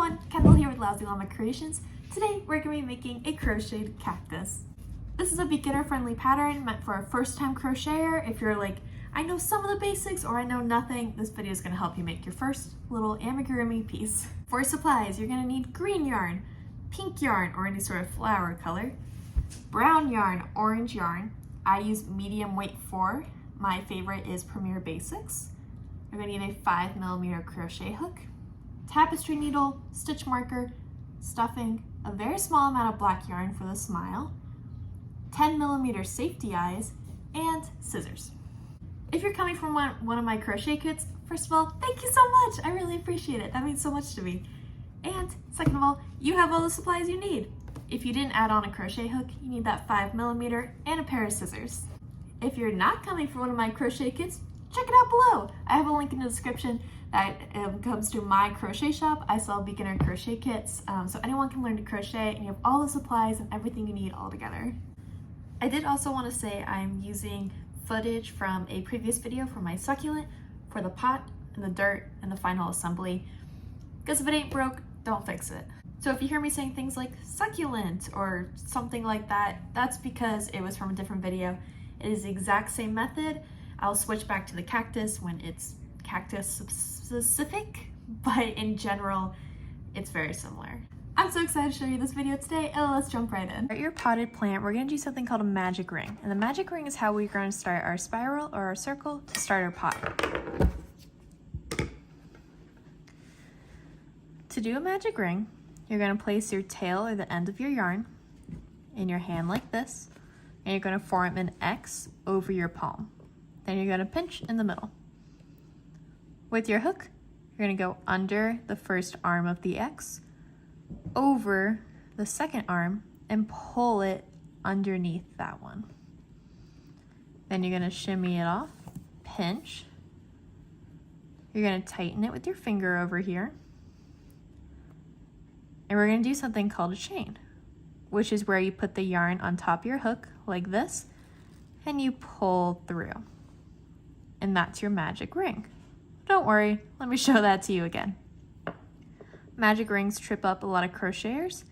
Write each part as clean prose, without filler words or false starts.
everyone, Kendall here with Lousy Llama Creations. Today we're going to be making a crocheted cactus. This is a beginner-friendly pattern meant for a first-time crocheter. If you're like, I know some of the basics or I know nothing, this video is going to help you make your first little amigurumi piece. For supplies, you're going to need green yarn, pink yarn or any sort of flower color, brown yarn, orange yarn. I use medium weight 4. My favorite is Premier Basics. You're going to need a 5mm crochet hook, tapestry needle, stitch marker, stuffing, a very small amount of black yarn for the smile, 10mm safety eyes, and scissors. If you're coming from one of my crochet kits, first of all, thank you so much. I really appreciate it. That means so much to me. And second of all, you have all the supplies you need. If you didn't add on a crochet hook, you need that 5mm and a pair of scissors. If you're not coming from one of my crochet kits, check it out below. I have a link in the description that comes to my crochet shop. I sell beginner crochet kits, so anyone can learn to crochet, and you have all the supplies and everything you need all together. I did also want to say I'm using footage from a previous video for my succulent, for the pot and the dirt and the final assembly, because if it ain't broke, don't fix it. So if you hear me saying things like succulent or something like that, that's because it was from a different video. It is the exact same method. I'll switch back to the cactus when it's cactus specific, but in general, it's very similar. I'm so excited to show you this video today, and let's jump right in. For your potted plant, we're gonna do something called a magic ring. And the magic ring is how we're gonna start our spiral or our circle to start our pot. To do a magic ring, you're gonna place your tail or the end of your yarn in your hand like this, and you're gonna form an X over your palm. Then you're gonna pinch in the middle. With your hook, you're gonna go under the first arm of the X, over the second arm, and pull it underneath that one. Then you're gonna shimmy it off, pinch. You're gonna tighten it with your finger over here. And we're gonna do something called a chain, which is where you put the yarn on top of your hook like this, and you pull through. And that's your magic ring. Don't worry, let me show that to you again. Magic rings trip up a lot of crocheters,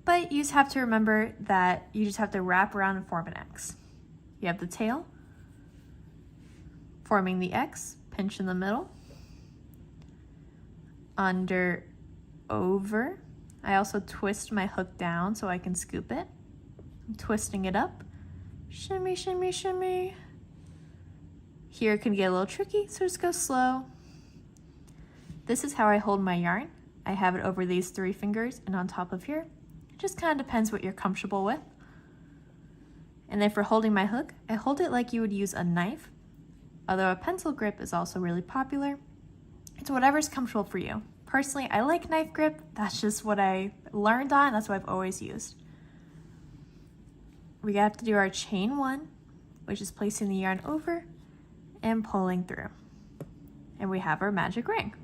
but you just have to remember that you just have to wrap around and form an X. You have the tail, forming the X, pinch in the middle, under, over. I also twist my hook down so I can scoop it. I'm twisting it up, shimmy, shimmy, shimmy. Here it can get a little tricky, so just go slow. This is how I hold my yarn. I have it over these 3 fingers and on top of here. It just kind of depends what you're comfortable with. And then for holding my hook, I hold it like you would use a knife, although a pencil grip is also really popular. It's whatever's comfortable for you. Personally, I like knife grip. That's just what I learned on. That's what I've always used. We have to do our chain 1, which is placing the yarn over and pulling through. And we have our magic ring.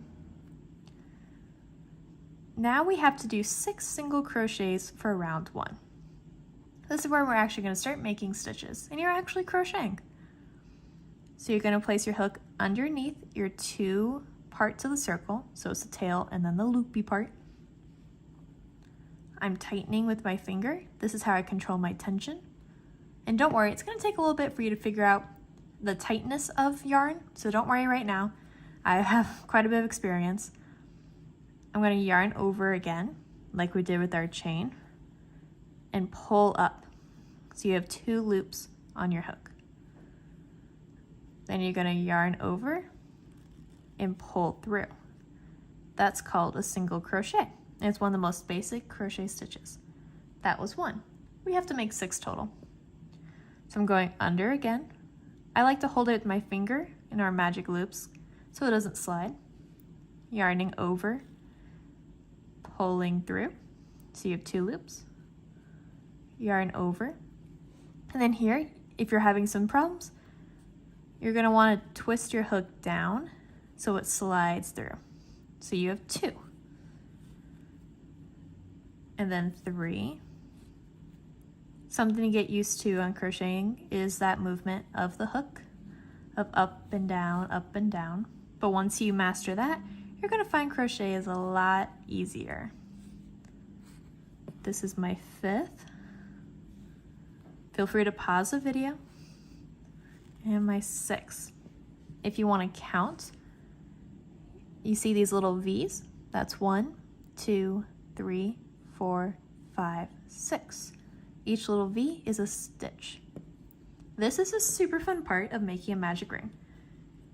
Now we have to do 6 single crochets for round 1. This is where we're actually going to start making stitches, and you're actually crocheting. So you're going to place your hook underneath your 2 parts of the circle, so it's the tail and then the loopy part. I'm tightening with my finger. This is how I control my tension. And don't worry, it's going to take a little bit for you to figure out the tightness of yarn, so don't worry right now. I have quite a bit of experience. I'm going to yarn over again, like we did with our chain, and pull up. So you have 2 loops on your hook. Then you're going to yarn over and pull through. That's called a single crochet. It's one of the most basic crochet stitches. That was 1. We have to make 6 total. So I'm going under again. I like to hold it with my finger in our magic loops so it doesn't slide. Yarning over, pulling through. So you have 2 loops. Yarn over. And then here, if you're having some problems, you're going to want to twist your hook down so it slides through. So you have 2. And then 3. Something to get used to on crocheting is that movement of the hook, of up and down, up and down. But once you master that, you're gonna find crochet is a lot easier. This is my 5th. Feel free to pause the video. And my 6th. If you want to count, you see these little V's? That's 1, 2, 3, 4, 5, 6. Each little V is a stitch. This is a super fun part of making a magic ring.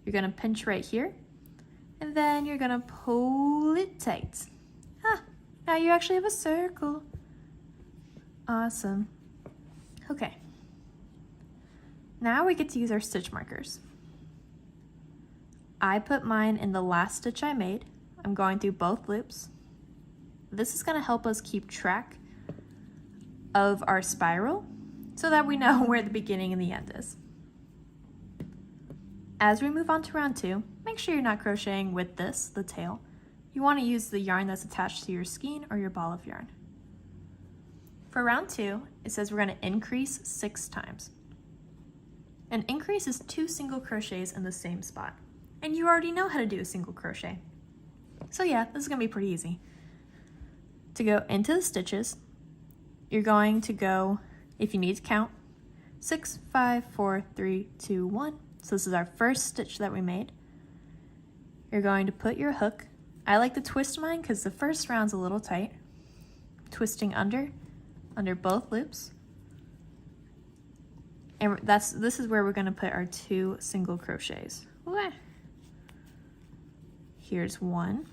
You're gonna pinch right here, and then you're gonna pull it tight. Ah, now you actually have a circle. Awesome. Okay. Now we get to use our stitch markers. I put mine in the last stitch I made. I'm going through both loops. This is going to help us keep track of our spiral so that we know where the beginning and the end is. As we move on to round 2, make sure you're not crocheting with this, the tail. You want to use the yarn that's attached to your skein or your ball of yarn. For round 2, it says we're going to increase 6 times. An increase is 2 single crochets in the same spot. And you already know how to do a single crochet. So yeah, this is going to be pretty easy. To go into the stitches, you're going to go, if you need to count, 6, 5, 4, 3, 2, 1. So this is our first stitch that we made. You're going to put your hook. I like to twist mine because the first round's a little tight. Twisting under both loops. And this is where we're going to put our 2 single crochets. Here's 1.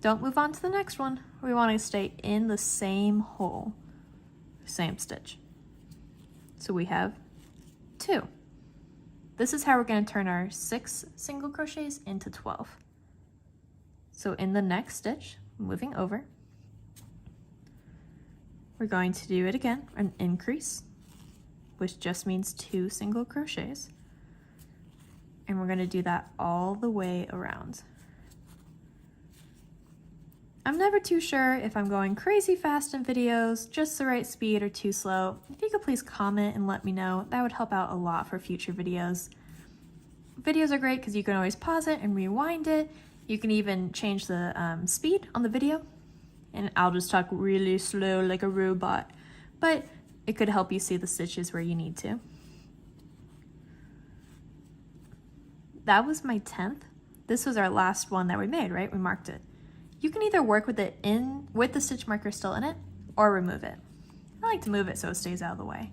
Don't move on to the next one. We want to stay in the same hole, same stitch. So we have 2. This is how we're going to turn our 6 single crochets into 12. So in the next stitch, moving over, we're going to do it again, an increase, which just means 2 single crochets. And we're going to do that all the way around. I'm never too sure if I'm going crazy fast in videos, just the right speed, or too slow. If you could please comment and let me know, that would help out a lot for future videos. Videos are great because you can always pause it and rewind it. You can even change the speed on the video, and I'll just talk really slow like a robot, but it could help you see the stitches where you need to. That was my 10th. This was our last one that we made, right? We marked it. You can either work with it with the stitch marker still in it, or remove it. I like to move it so it stays out of the way.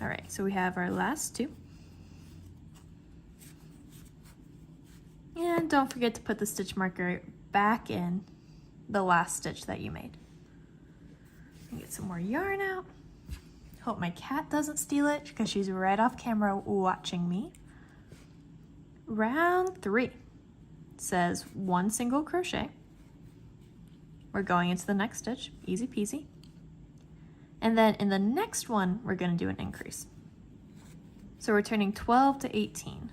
All right, so we have our last 2. And don't forget to put the stitch marker back in the last stitch that you made. Get some more yarn out. Hope my cat doesn't steal it because she's right off camera watching me. Round 3 says 1 single crochet. We're going into the next stitch, easy peasy. And then in the next one, we're going to do an increase. So we're turning 12 to 18.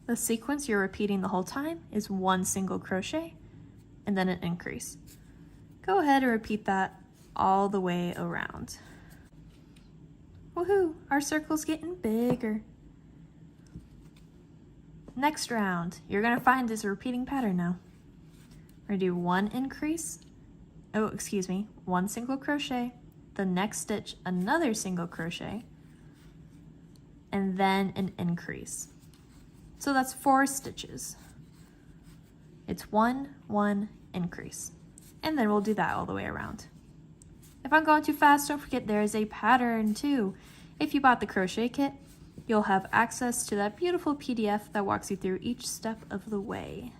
The sequence you're repeating the whole time is 1 single crochet and then an increase. Go ahead and repeat that all the way around. Woohoo, our circle's getting bigger. Next round, you're gonna find this repeating pattern now. We're gonna do 1 increase, 1 single crochet, the next stitch, another single crochet, and then an increase. So that's 4 stitches. It's 1, 1, increase. And then we'll do that all the way around. If I'm going too fast, don't forget there is a pattern too. If you bought the crochet kit, you'll have access to that beautiful PDF that walks you through each step of the way.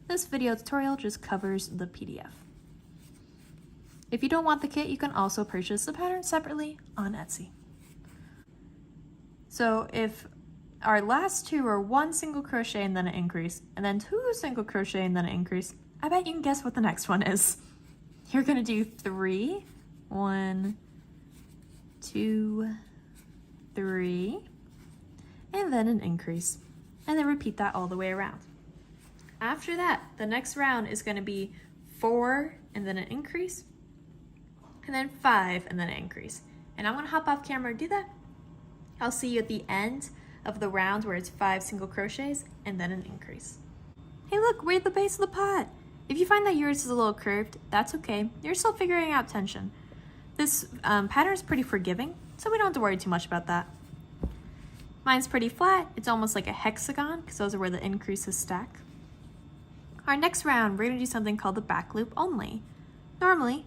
This video tutorial just covers the PDF. If you don't want the kit, you can also purchase the pattern separately on Etsy. So if our last 2 are 1 single crochet and then an increase, and then 2 single crochet and then an increase, I bet you can guess what the next one is. You're gonna do 3, 1, 2, 3, and then an increase, and then repeat that all the way around. After that, the next round is gonna be 4 and then an increase, and then 5 and then an increase. And I'm gonna hop off camera and do that. I'll see you at the end of the round where it's 5 single crochets and then an increase. Hey look, we're at the base of the pot. If you find that yours is a little curved, that's okay. You're still figuring out tension. This pattern is pretty forgiving, so we don't have to worry too much about that. Mine's pretty flat. It's almost like a hexagon because those are where the increases stack. Our next round, we're going to do something called the back loop only. Normally,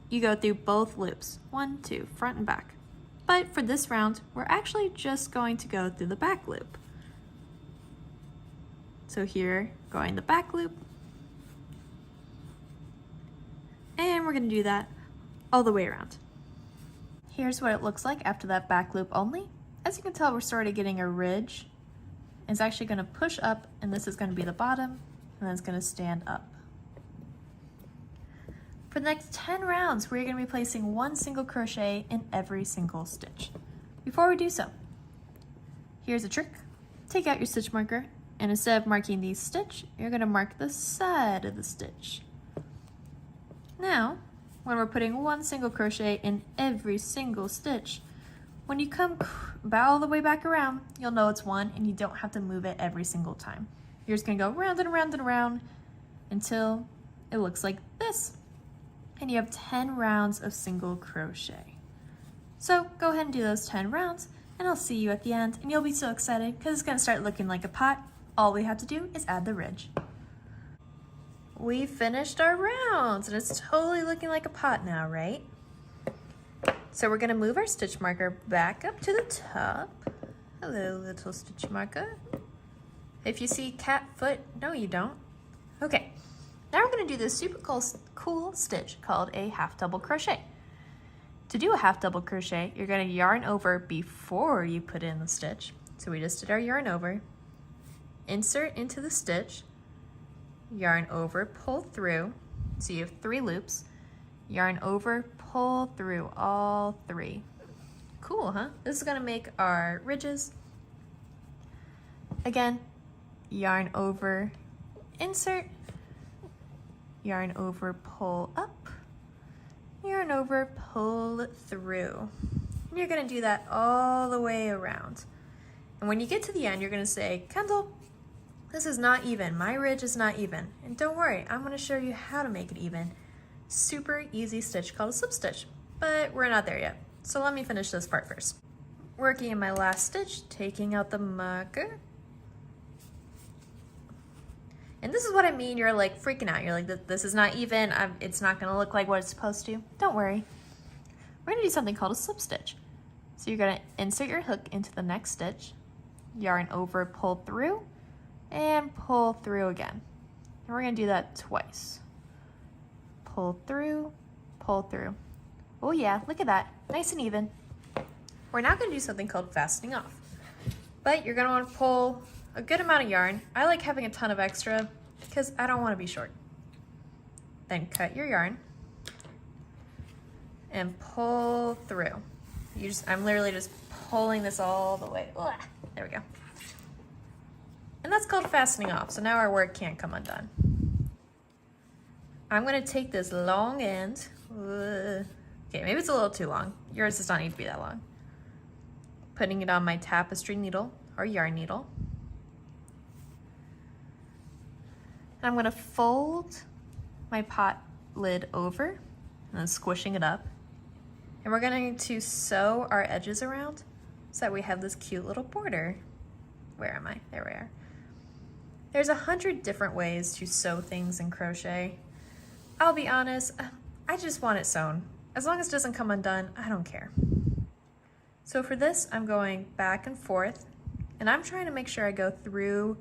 you go through both loops, 1, 2, front and back. But for this round, we're actually just going to go through the back loop. So here, going the back loop. And we're going to do that all the way around. Here's what it looks like after that back loop only. As you can tell, we're sort of getting a ridge. It's actually going to push up, and this is going to be the bottom, and then it's going to stand up. For the next 10 rounds, we're going to be placing 1 single crochet in every single stitch. Before we do so, here's a trick. Take out your stitch marker, and instead of marking the stitch, you're going to mark the side of the stitch. Now, when we're putting 1 single crochet in every single stitch, when you come about all the way back around, you'll know it's 1 and you don't have to move it every single time. You're just going to go round and around and around until it looks like this. And you have 10 rounds of single crochet. So go ahead and do those 10 rounds and I'll see you at the end, and you'll be so excited because it's going to start looking like a pot. All we have to do is add the ridge. We finished our rounds and it's totally looking like a pot now, right? So we're going to move our stitch marker back up to the top. Hello, little stitch marker. If you see cat foot, no you don't. Okay, now we're going to do this super cool stitch called a half double crochet. To do a half double crochet, you're going to yarn over before you put in the stitch. So we just did our yarn over, insert into the stitch, yarn over, pull through, so you have 3 loops, yarn over, pull through all 3. Cool, huh? This is going to make our ridges. Again, yarn over, insert, yarn over, pull up, yarn over, pull through. And you're going to do that all the way around. And when you get to the end, you're going to say, Kendall, this is not even. My ridge is not even. And don't worry, I'm going to show you how to make it even. Super easy stitch called a slip stitch, but we're not there yet. So let me finish this part first. Working in my last stitch, taking out the marker. And this is what I mean, you're like freaking out. You're like, this is not even, it's not gonna look like what it's supposed to. Don't worry. We're gonna do something called a slip stitch. So you're gonna insert your hook into the next stitch, yarn over, pull through, and pull through again. And we're gonna do that twice. Pull through, pull through. Oh yeah, look at that, nice and even. We're now gonna do something called fastening off. But you're gonna wanna pull a good amount of yarn. I like having a ton of extra because I don't wanna be short. Then cut your yarn and pull through. I'm literally just pulling this all the way. Ugh, there we go. And that's called fastening off. So now our work can't come undone. I'm gonna take this long end. Okay, maybe it's a little too long. Yours does not need to be that long. Putting it on my tapestry needle or yarn needle. And I'm gonna fold my pot lid over and then squishing it up. And we're going to sew our edges around so that we have this cute little border. Where am I? There we are. There's 100 different ways to sew things in crochet. I'll be honest, I just want it sewn. As long as it doesn't come undone, I don't care. So for this, I'm going back and forth, and I'm trying to make sure I go through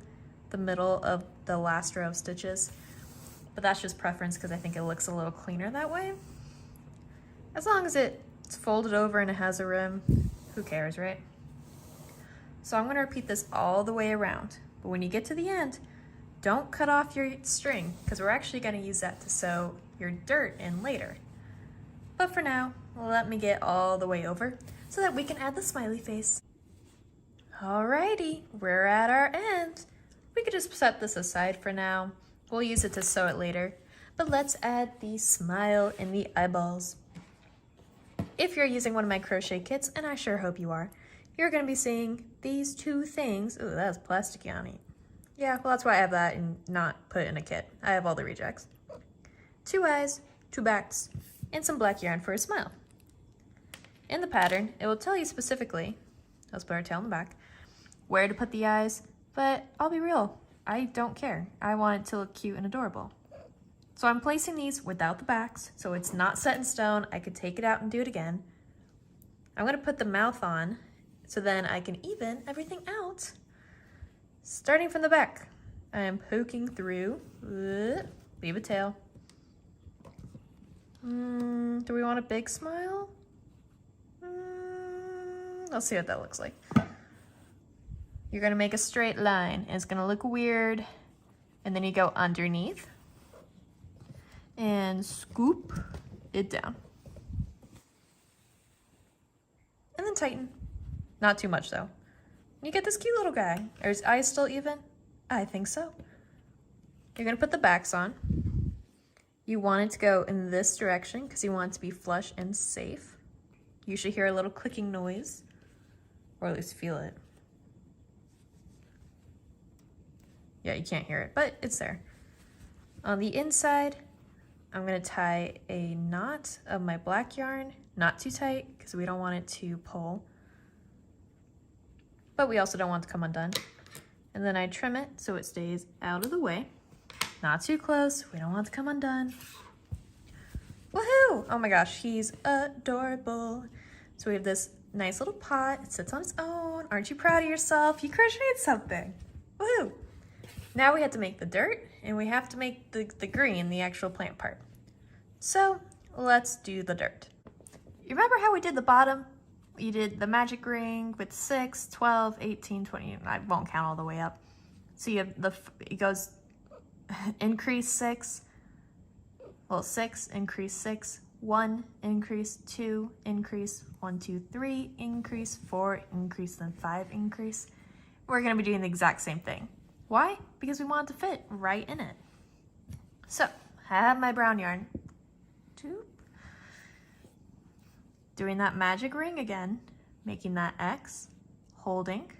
the middle of the last row of stitches, but that's just preference because I think it looks a little cleaner that way. As long as it's folded over and it has a rim, who cares, right? So I'm going to repeat this all the way around, but when you get to the end, don't cut off your string because we're actually going to use that to sew your dirt in later. But for now, let me get all the way over so that we can add the smiley face. Alrighty, we're at our end. We could just set this aside for now. We'll use it to sew it later, but let's add the smile and the eyeballs. If you're using one of my crochet kits, and I sure hope you are, you're gonna be seeing these two things. Ooh, that has plasticky on it. Yeah, well, that's why I have that and not put it in a kit. I have all the rejects. 2 eyes, 2 backs, and some black yarn for a smile. In the pattern, it will tell you specifically, let's put our tail in the back, where to put the eyes, but I'll be real, I don't care. I want it to look cute and adorable. So I'm placing these without the backs, so it's not set in stone. I could take it out and do it again. I'm gonna put the mouth on, so then I can even everything out. Starting from the back, I am poking through, leave a tail. Do we want a big smile? Let's see what that looks like. You're gonna make a straight line. It's gonna look weird, and then you go underneath and scoop it down. And then tighten. Not too much though. You get this cute little guy. Are his eyes still even? I think so. You're gonna put the backs on. You want it to go in this direction because you want it to be flush and safe. You should hear a little clicking noise, or at least feel it. Yeah, you can't hear it, but it's there. On the inside, I'm gonna tie a knot of my black yarn, not too tight because we don't want it to pull, but we also don't want it to come undone. And then I trim it so it stays out of the way. Not too close, we don't want it to come undone. Woohoo! Oh my gosh, he's adorable. So we have this nice little pot, it sits on its own. Aren't you proud of yourself? You crocheted something. Woohoo! Now we have to make the dirt, and we have to make the green, the actual plant part. So let's do the dirt. You remember how we did the bottom? We did the magic ring with 6, 12, 18, 20, I won't count all the way up. So you have it goes increase 6, well 6, increase 6, 1, increase 2, increase 1, 2, 3, increase 4, increase, then 5, increase. We're gonna be doing the exact same thing. Why? Because we want it to fit right in it. So, I have my brown yarn. Doing that magic ring again, making that X, holding,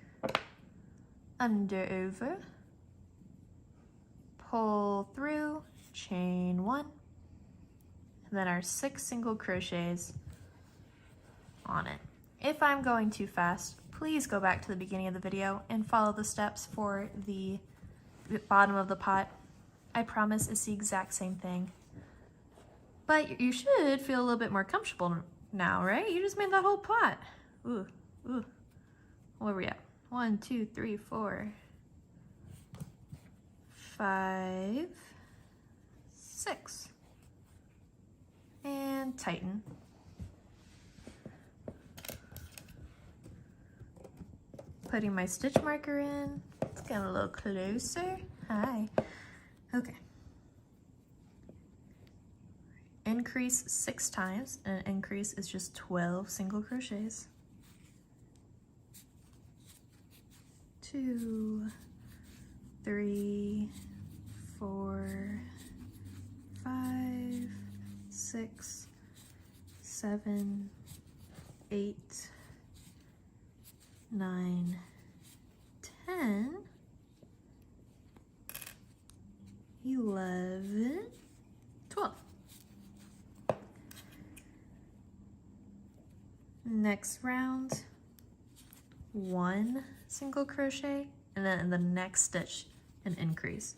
under, over, pull through, chain 1, and then our 6 single crochets on it. If I'm going too fast, please go back to the beginning of the video and follow the steps for the bottom of the pot. I promise it's the exact same thing. But you should feel a little bit more comfortable now, right? You just made that whole pot. Ooh, ooh. Where are we at? 1, 2, 3, 4, 5, 6. And tighten. Putting my stitch marker in. Let's get a little closer. Hi. Okay. Increase 6 times, and an increase is just 12 single crochets. 2, 3, 4, 5, 6, 7, 8, 9, 10, 11, 12. Next round, 1 single crochet, and then in the next stitch, an increase.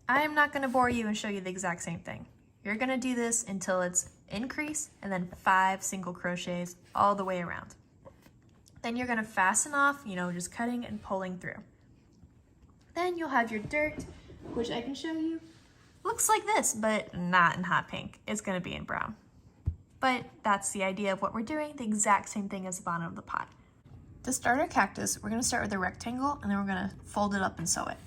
I am not going to bore you and show you the exact same thing. You're going to do this until it's increase and then 5 single crochets all the way around. Then you're going to fasten off, just cutting and pulling through. Then you'll have your dirt, which I can show you. Looks like this, but not in hot pink. It's going to be in brown. But that's the idea of what we're doing, the exact same thing as the bottom of the pot. To start our cactus, we're going to start with a rectangle, and then we're going to fold it up and sew it.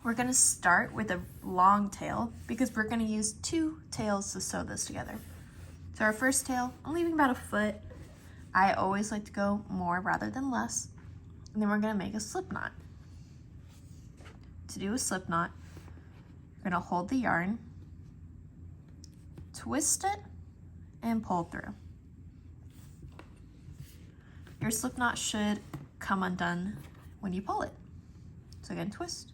We're going to start with a long tail because we're going to use 2 tails to sew this together. So our first tail, I'm leaving about 1 foot. I always like to go more rather than less. And then we're going to make a slip knot. To do a slip knot, we're going to hold the yarn, twist it, and pull through. your slip knot should come undone when you pull it. So again, twist,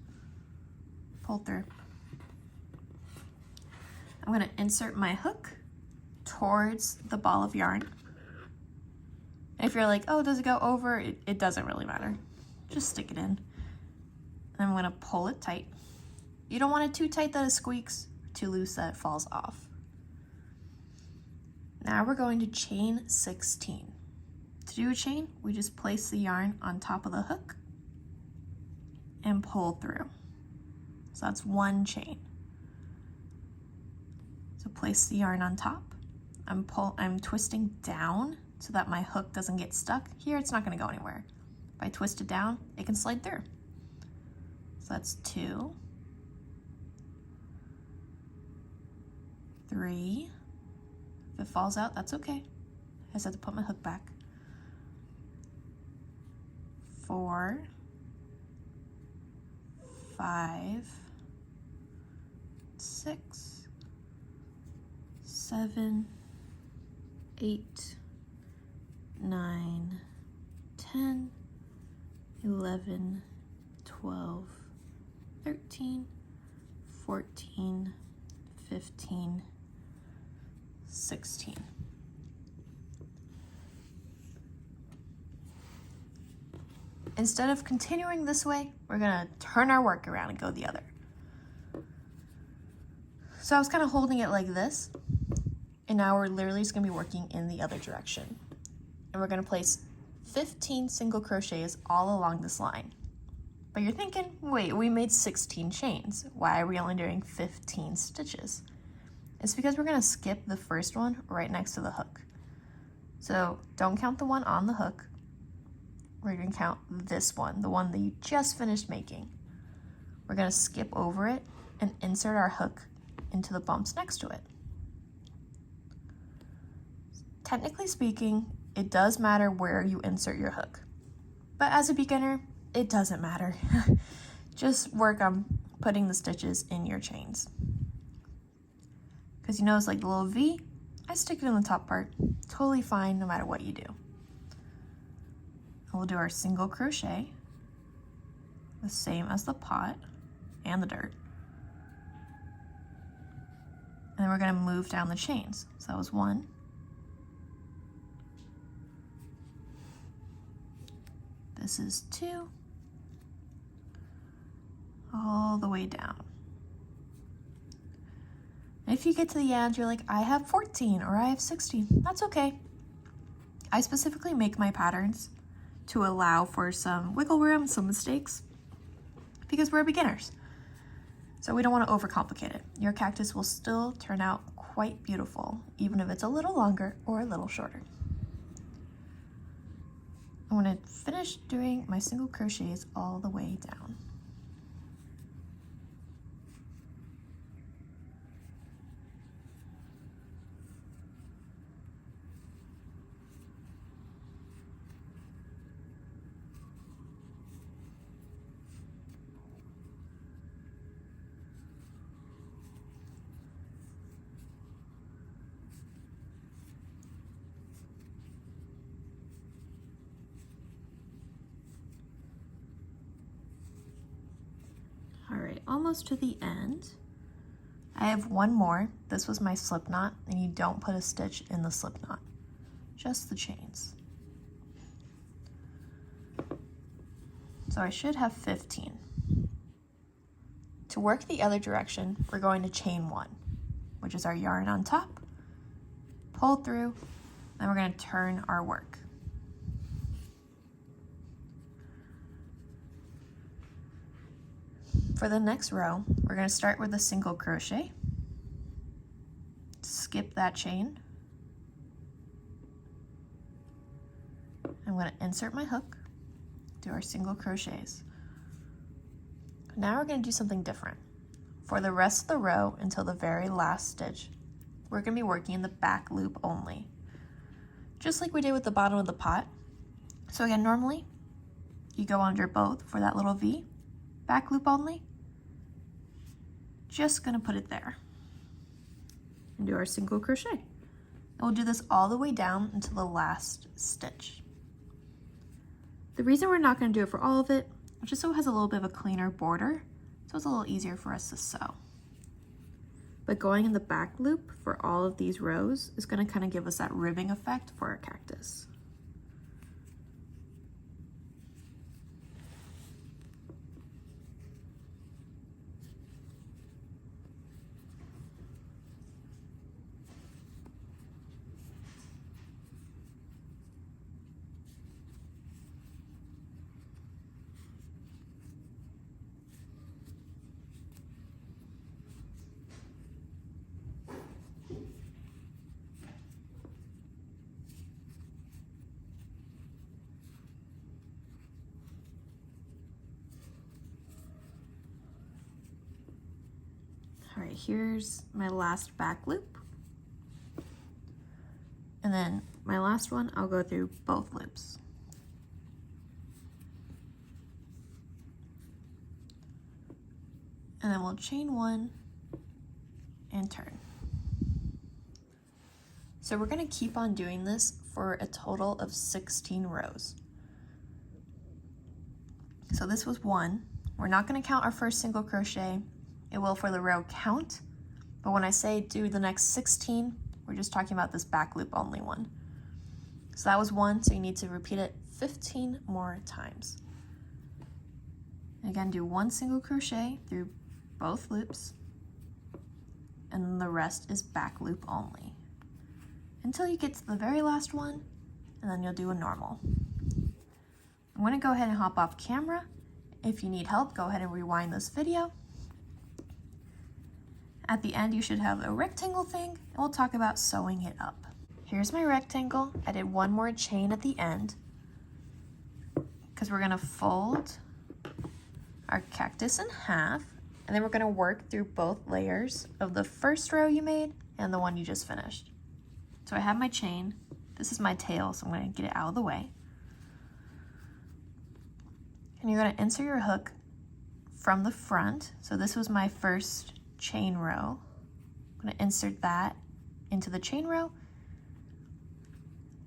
pull through. I'm going to insert my hook towards the ball of yarn. If you're like, oh, does it go over? It doesn't really matter. Just stick it in. And I'm going to pull it tight. You don't want it too tight that it squeaks, too loose that it falls off. Now we're going to chain 16. To do a chain, we just place the yarn on top of the hook and pull through. So that's one chain. So place the yarn on top. I'm twisting down so that my hook doesn't get stuck. Here it's not going to go anywhere. If I twist it down, it can slide through. So that's 2, 3. If it falls out, that's okay. I just have to put my hook back. 4, 5, 6, 7, 8, 9, 10, 11, 12, 13, 14, 15, 16. Instead of continuing this way, we're gonna turn our work around and go the other. So I was kind of holding it like this, and now we're literally just gonna be working in the other direction. And we're gonna place 15 single crochets all along this line. But you're thinking, wait, we made 16 chains. Why are we only doing 15 stitches? It's because we're gonna skip the first one right next to the hook. So don't count the one on the hook. We're gonna count this one, the one that you just finished making. We're gonna skip over it and insert our hook into the bumps next to it. Technically speaking, it does matter where you insert your hook. But as a beginner, it doesn't matter. Just work on putting the stitches in your chains. Because you notice like the little V, I stick it in the top part. Totally fine no matter what you do. And we'll do our single crochet, the same as the pot and the dirt. And then we're gonna move down the chains. So that was 1. This is 2. All the way down. And if you get to the end, you're like, I have 14 or I have 16. That's okay. I specifically make my patterns to allow for some wiggle room, some mistakes, because we're beginners. So we don't want to overcomplicate it. Your cactus will still turn out quite beautiful, even if it's a little longer or a little shorter. I'm going to finish doing my single crochets all the way down. All right, almost to the end. I have one more. This was my slip knot, and you don't put a stitch in the slip knot, just the chains. So I should have 15. To work the other direction, we're going to chain 1, which is our yarn on top, pull through, then we're going to turn our work. For the next row, we're going to start with a single crochet, skip that chain. I'm going to insert my hook, do our single crochets. Now we're going to do something different. For the rest of the row until the very last stitch, we're going to be working in the back loop only, just like we did with the bottom of the pot. So again, normally you go under both for that little V, back loop only. Just gonna put it there and do our single crochet. And we'll do this all the way down until the last stitch. The reason we're not going to do it for all of it, just so it has a little bit of a cleaner border, so it's a little easier for us to sew. But going in the back loop for all of these rows is going to kind of give us that ribbing effect for our cactus. All right, here's my last back loop. And then my last one, I'll go through both loops. And then we'll chain one and turn. So we're gonna keep on doing this for a total of 16 rows. So this was 1. We're not gonna count our first single crochet. It will for the row count, but when I say do the next 16, we're just talking about this back loop only one. So that was 1, so you need to repeat it 15 more times. And again, do 1 single crochet through both loops, and then the rest is back loop only, until you get to the very last one, and then you'll do a normal. I'm gonna go ahead and hop off camera. If you need help, go ahead and rewind this video. At the end, you should have a rectangle thing, and we'll talk about sewing it up. Here's my rectangle. I did 1 more chain at the end, because we're gonna fold our cactus in half, and then we're gonna work through both layers of the first row you made and the one you just finished. So I have my chain. This is my tail, so I'm gonna get it out of the way. And you're gonna insert your hook from the front. So this was my first chain row. I'm gonna insert that into the chain row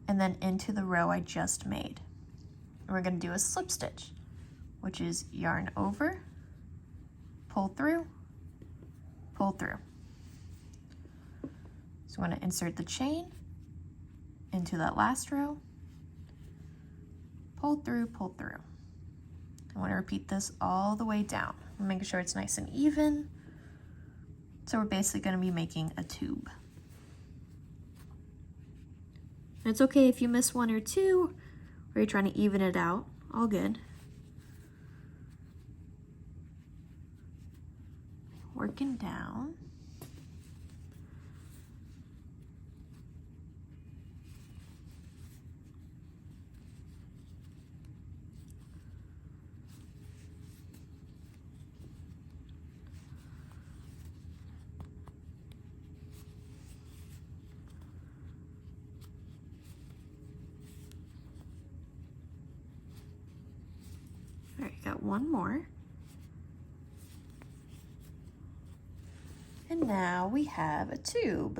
and then into the row I just made. And we're gonna do a slip stitch, which is yarn over, pull through, pull through. So I'm gonna insert the chain into that last row, pull through, pull through. I wanna repeat this all the way down. I'm making sure it's nice and even. So we're basically gonna be making a tube. And it's okay if you miss 1 or 2, or you're trying to even it out, all good. Working down. All right, got 1 more. And now we have a tube.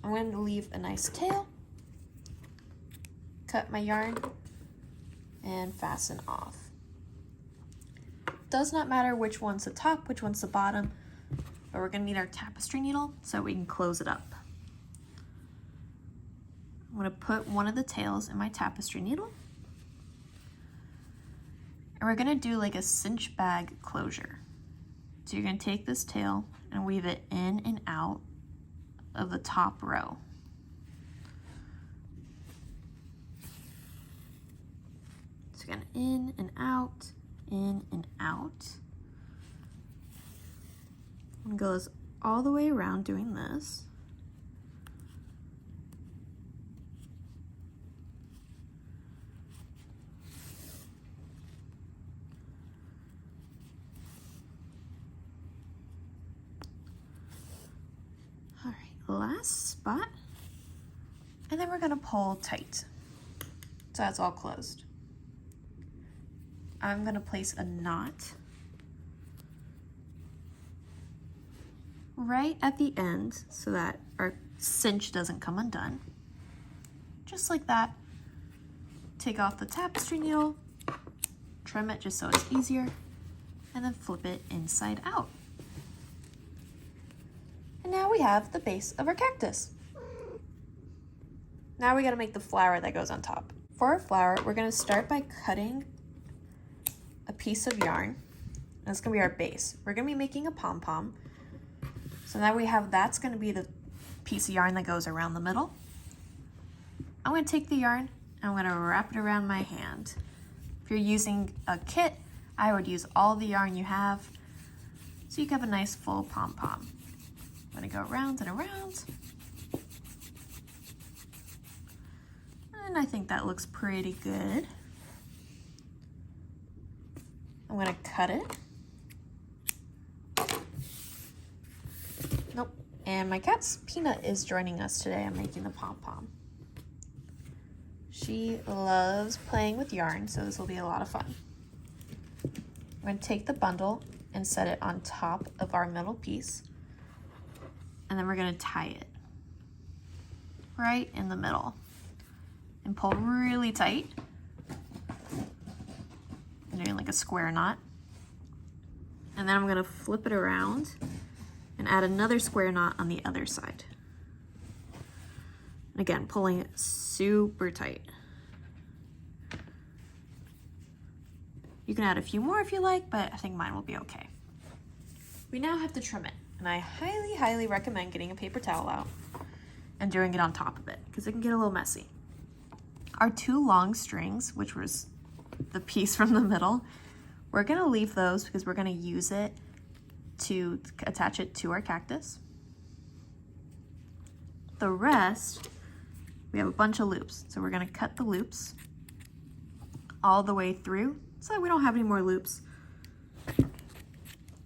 I'm going to leave a nice tail, cut my yarn, and fasten off. Does not matter which one's the top, which one's the bottom, but we're going to need our tapestry needle so we can close it up. I'm going to put one of the tails in my tapestry needle. And we're gonna do like a cinch bag closure. So you're gonna take this tail and weave it in and out of the top row. So again, in and out, in and out. I'm gonna go all the way around doing this. Last spot, and then we're gonna pull tight so that's all closed. I'm gonna place a knot right at the end so that our cinch doesn't come undone, just like that. take off the tapestry needle, trim it just so it's easier, and then flip it inside out. And now we have the base of our cactus. Now we gotta make the flower that goes on top. For our flower, we're gonna start by cutting a piece of yarn. And that's gonna be our base. We're gonna be making a pom-pom. So now we have, that's gonna be the piece of yarn that goes around the middle. I'm gonna take the yarn and I'm gonna wrap it around my hand. If you're using a kit, I would use all the yarn you have so you can have a nice full pom-pom. I'm gonna go around and around. And I think that looks pretty good. I'm gonna cut it. Nope. And my cat's Peanut is joining us today. I'm making the pom-pom. She loves playing with yarn, so this will be a lot of fun. I'm gonna take the bundle and set it on top of our middle piece. And then we're gonna tie it right in the middle and pull really tight. I'm doing like a square knot. And then I'm gonna flip it around and add another square knot on the other side. And again, pulling it super tight. You can add a few more if you like, but I think mine will be okay. We now have to trim it, and I highly, highly recommend getting a paper towel out and doing it on top of it, because it can get a little messy. Our two long strings, which was the piece from the middle, we're gonna leave those because we're gonna use it to attach it to our cactus. The rest, we have a bunch of loops. So we're gonna cut the loops all the way through so that we don't have any more loops.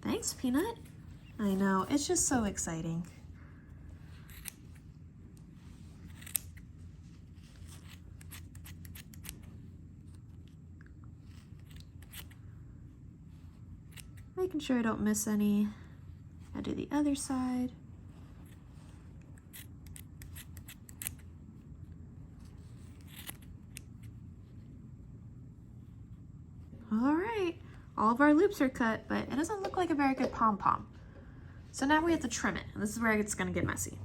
Thanks, Peanut. I know, it's just so exciting. Making sure I don't miss any. I do the other side. All right, all of our loops are cut, but it doesn't look like a very good pom-pom. So now we have to trim it, and this is where it's gonna get messy.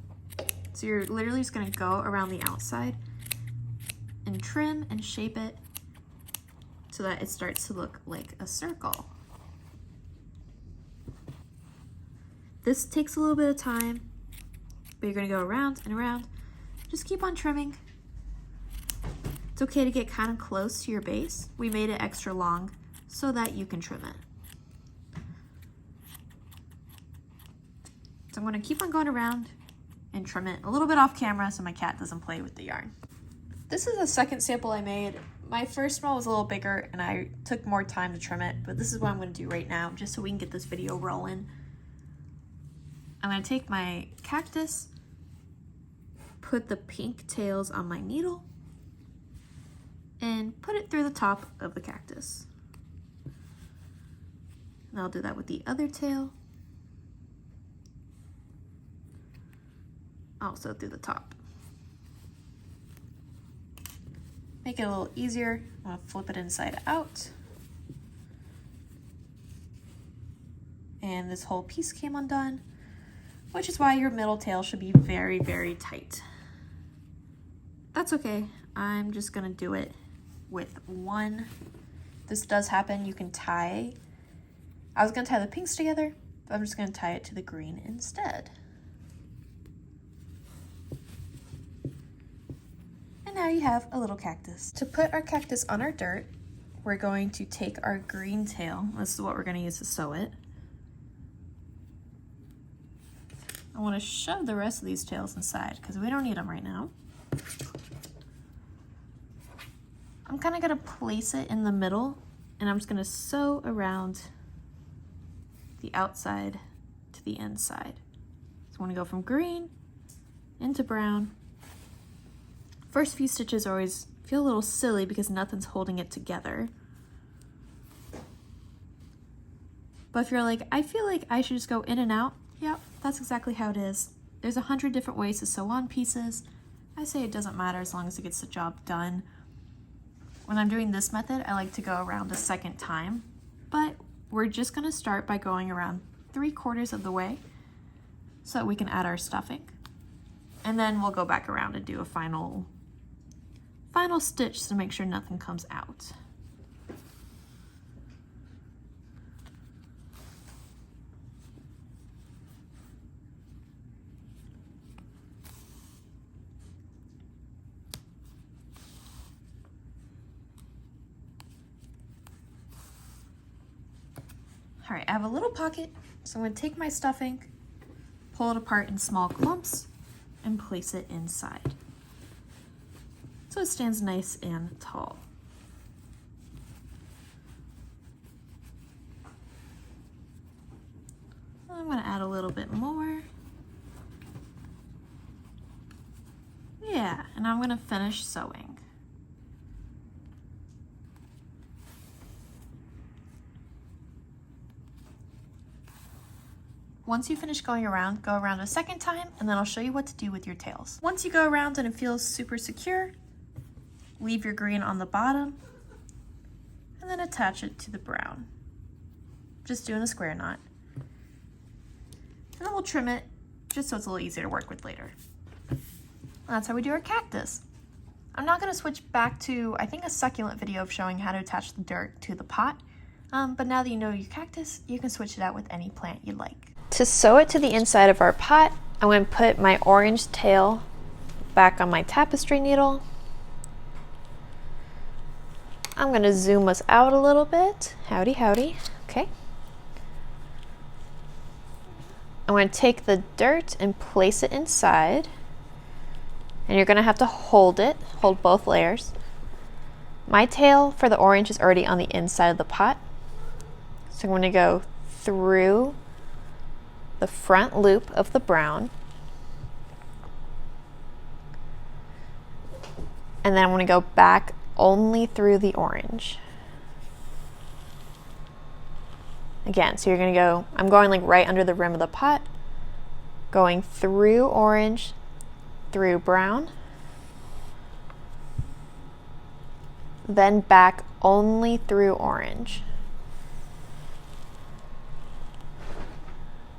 So you're literally just gonna go around the outside and trim and shape it so that it starts to look like a circle. This takes a little bit of time, but you're gonna go around and around. Just keep on trimming. It's okay to get kind of close to your base. We made it extra long so that you can trim it. So I'm gonna keep on going around and trim it a little bit off camera so my cat doesn't play with the yarn. This is the second sample I made. My first one was a little bigger and I took more time to trim it, but this is what I'm gonna do right now just so we can get this video rolling. I'm gonna take my cactus, put the pink tails on my needle, and put it through the top of the cactus. And I'll do that with the other tail. Also through the top. Make it a little easier. I'm gonna flip it inside out. And this whole piece came undone, which is why your middle tail should be very, very tight. That's okay. I'm just gonna do it with one. This does happen. You can tie. I was gonna tie the pinks together, but I'm just gonna tie it to the green instead. And now you have a little cactus. To put our cactus on our dirt, we're going to take our green tail. This is what we're gonna use to sew it. I want to shove the rest of these tails inside because we don't need them right now. I'm kind of going to place it in the middle and I'm just going to sew around the outside to the inside. So I want to go from green into brown. First few stitches always feel a little silly because nothing's holding it together. But if you're like, I feel like I should just go in and out, yep, that's exactly how it is. There's 100 different ways to sew on pieces. I say it doesn't matter as long as it gets the job done. When I'm doing this method, I like to go around a second time, but we're just gonna start by going around 3/4 of the way so that we can add our stuffing. And then we'll go back around and do a final stitch to make sure nothing comes out. All right, I have a little pocket, so I'm going to take my stuffing, pull it apart in small clumps, and place it inside, so it stands nice and tall. I'm going to add a little bit more. Yeah, and I'm going to finish sewing. Once you finish going around, go around a second time, and then I'll show you what to do with your tails. Once you go around and it feels super secure, leave your green on the bottom, and then attach it to the brown. Just doing a square knot. And then we'll trim it, just so it's a little easier to work with later. And that's how we do our cactus. I'm not gonna switch back to, I think, a succulent video of showing how to attach the dirt to the pot, but now that you know your cactus, you can switch it out with any plant you'd like. To sew it to the inside of our pot, I'm going to put my orange tail back on my tapestry needle. I'm going to zoom us out a little bit. Howdy, howdy. Okay. I'm going to take the dirt and place it inside. And you're going to have to hold it, hold both layers. My tail for the orange is already on the inside of the pot. So I'm going to go through the front loop of the brown, and then I'm going to go back only through the orange. Again, so you're going to go, I'm going like right under the rim of the pot, going through orange, through brown, then back only through orange.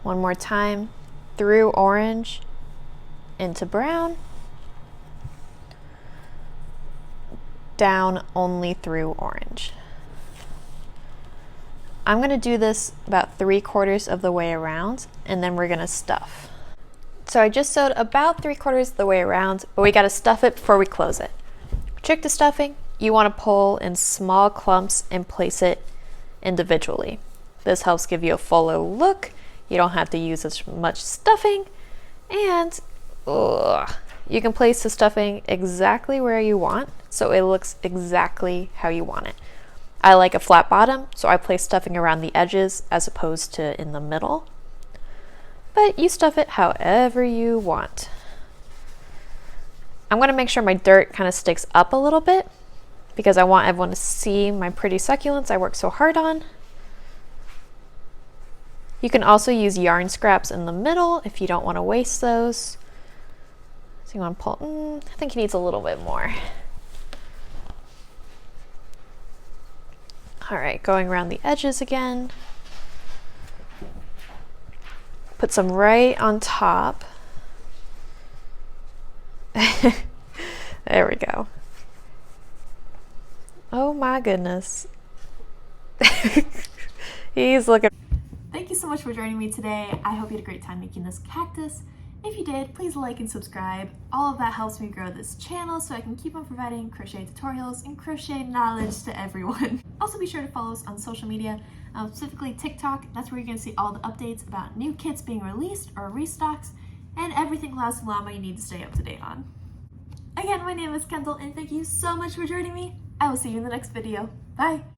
One more time, through orange, into brown, down only through orange. I'm going to do this about 3/4 of the way around, and then we're going to stuff. So I just sewed about 3/4 of the way around, but we got to stuff it before we close it. Trick to stuffing, you want to pull in small clumps and place it individually. This helps give you a fuller look. You don't have to use as much stuffing, and you can place the stuffing exactly where you want, so it looks exactly how you want it. I like a flat bottom, so I place stuffing around the edges as opposed to in the middle, but you stuff it however you want. I'm going to make sure my dirt kind of sticks up a little bit because I want everyone to see my pretty succulents I worked so hard on. You can also use yarn scraps in the middle if you don't want to waste those. So you want to pull, I think he needs a little bit more. All right, going around the edges again. Put some right on top. There we go. Oh my goodness. He's looking. Thank you so much for joining me today. I hope you had a great time making this cactus. If you did, please like and subscribe. All of that helps me grow this channel so I can keep on providing crochet tutorials and crochet knowledge to everyone. Also be sure to follow us on social media, specifically TikTok. That's where you're going to see all the updates about new kits being released or restocks and everything Class Llama you need to stay up to date on. Again, my name is Kendall and thank you so much for joining me. I will see you in the next video. Bye!